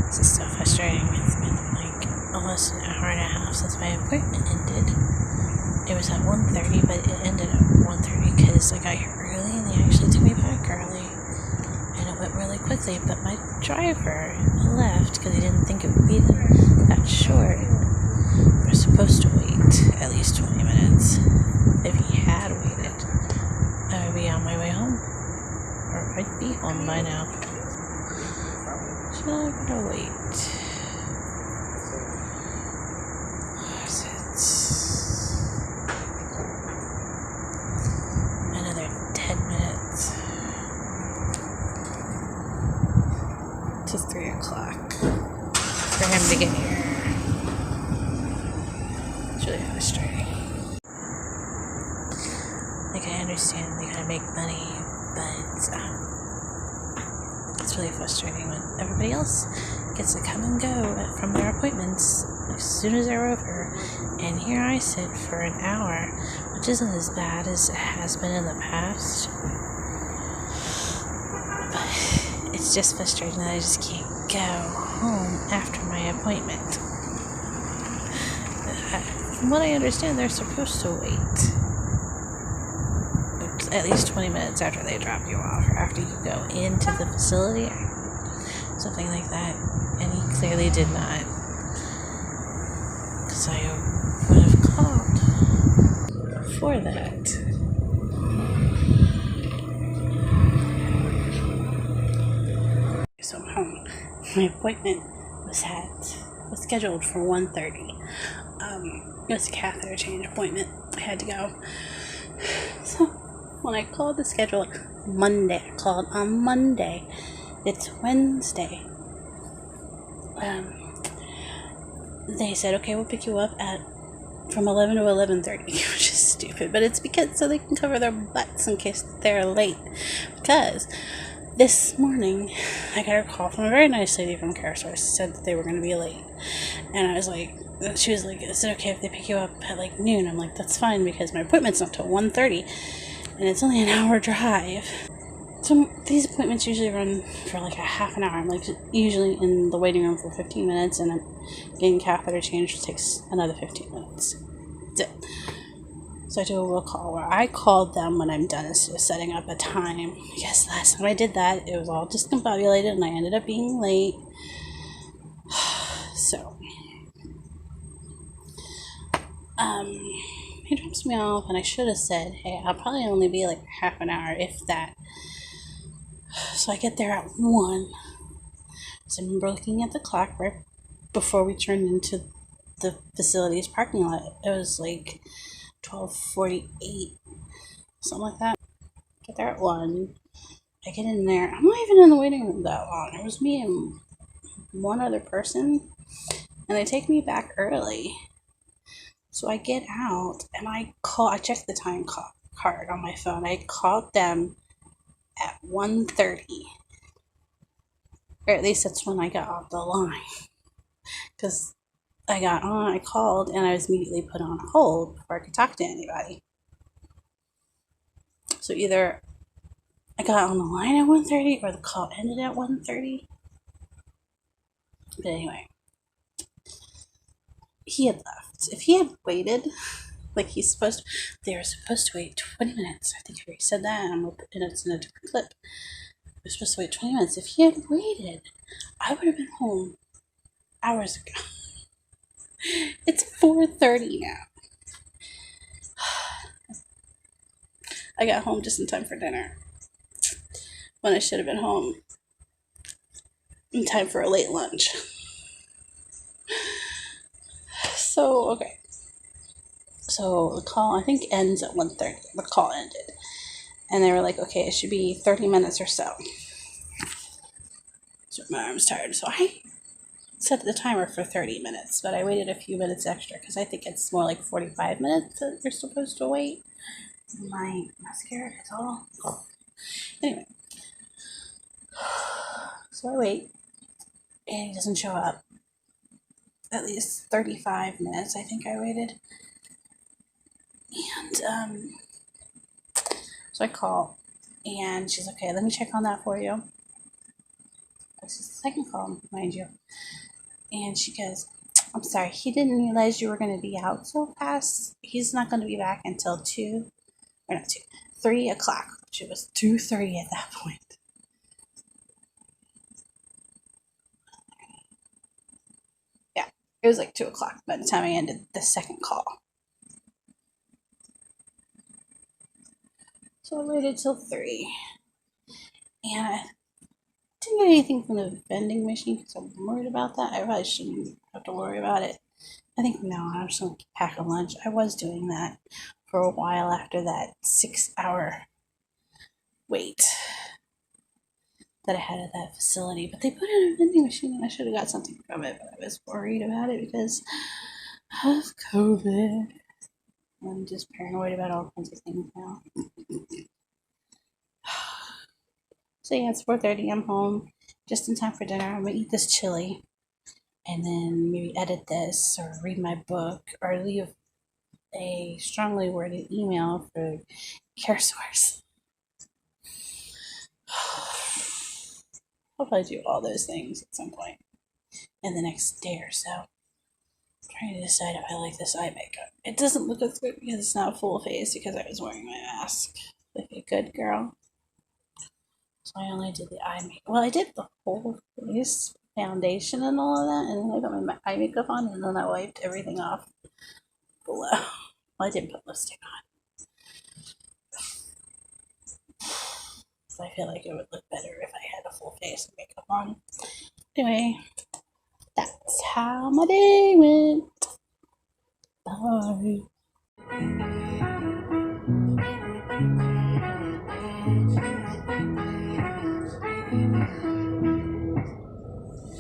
This is so frustrating. It's been like almost an hour and a half since my appointment ended. It was at 1:30, but it ended at 1:30 because I got here early and they actually took me back early. And it went really quickly, but my driver left because he didn't think it would be that short. We're supposed to wait at least 20 minutes. If he had waited, I would be on my way home. Or I'd be home by now. So I'm gonna wait. Another 10 minutes to 3 o'clock for him to get here. It's really frustrating. Like, I understand they gotta make money, but it's really frustrating when everybody else gets to come and go from their appointments as soon as they're over, and here I sit for an hour, which isn't as bad as it has been in the past, but it's just frustrating that I just can't go home after my appointment. From what I understand, they're supposed to wait at least 20 minutes after they drop you off, or after you go into the facility, something like that, and he clearly did not, because I would have called for that. So my appointment was scheduled for 1:30. It was a catheter change appointment. I had to go. So when I called the schedule Monday, I called on Monday. It's Wednesday. They said, okay, we'll pick you up from 11 to 11:30, which is stupid, but it's because so they can cover their butts in case they're late. Because this morning I got a call from a very nice lady from CareSource, said that they were going to be late, and I was like, she was like, is it okay if they pick you up at like noon? I'm like, that's fine, because my appointment's not till 1:30 and it's only an hour drive. So these appointments usually run for like a half an hour. I'm like usually in the waiting room for 15 minutes, and getting catheter changed takes another 15 minutes. That's it. So I do a will call where I called them when I'm done instead of setting up a time. Because last time I did that, it was all discombobulated and I ended up being late. So he drops me off, and I should have said, hey, I'll probably only be like half an hour, if that. So I get there at 1. So I remember looking at the clock right before we turned into the facility's parking lot. It was like 12:48, something like that. Get there at 1. I get in there. I'm not even in the waiting room that long. It was me and one other person, and they take me back early. So I get out and I check the time card on my phone. I called them at 1:30, or at least that's when I got off the line, because I got on, I called, and I was immediately put on hold before I could talk to anybody. So either I got on the line at 1:30 or the call ended at 1:30. But anyway, he had left. If he had waited like he's supposed to, they were supposed to wait 20 minutes. I think I already said that, and it's in a different clip. We're supposed to wait 20 minutes. If he had waited, I would have been home hours ago. It's 4:30 now. I got home just in time for dinner, when I should have been home in time for a late lunch. So, okay. So the call, I think, ends at 1:30. The call ended. And they were like, okay, it should be 30 minutes or so. So my arm's tired. So I set the timer for 30 minutes, but I waited a few minutes extra because I think it's more like 45 minutes that you're supposed to wait. My mascara is all. Anyway. So I wait, and he doesn't show up. At least 35 minutes, I think I waited. And so I call, and she's okay, let me check on that for you. This is the second call, mind you. And she goes, I'm sorry, he didn't realize you were going to be out so fast. He's not going to be back until 2, or not 2, 3 o'clock, which it was 2:30 at that point. Yeah, it was like 2 o'clock by the time I ended the second call. So I waited till 3. And I didn't get anything from the vending machine because I'm worried about that. I probably shouldn't have to worry about it. I think no, I'm just going to pack a lunch. I was doing that for a while after that 6-hour wait that I had at that facility. But they put in a vending machine and I should have got something from it. But I was worried about it because of COVID. I'm just paranoid about all kinds of things now. So yeah, it's 4:30. I'm home just in time for dinner. I'm gonna eat this chili, and then maybe edit this or read my book or leave a strongly worded email for CareSource. I'll probably do all those things at some point in the next day or so. I'm trying to decide if I like this eye makeup. It doesn't look as good because it's not full face because I was wearing my mask like a good girl. So I only did the eye makeup. Well, I did the whole face foundation and all of that, and then I put my eye makeup on, and then I wiped everything off below. Well, I didn't put lipstick on. So I feel like it would look better if I had a full face of makeup on. Anyway, that's how my day went. Bye.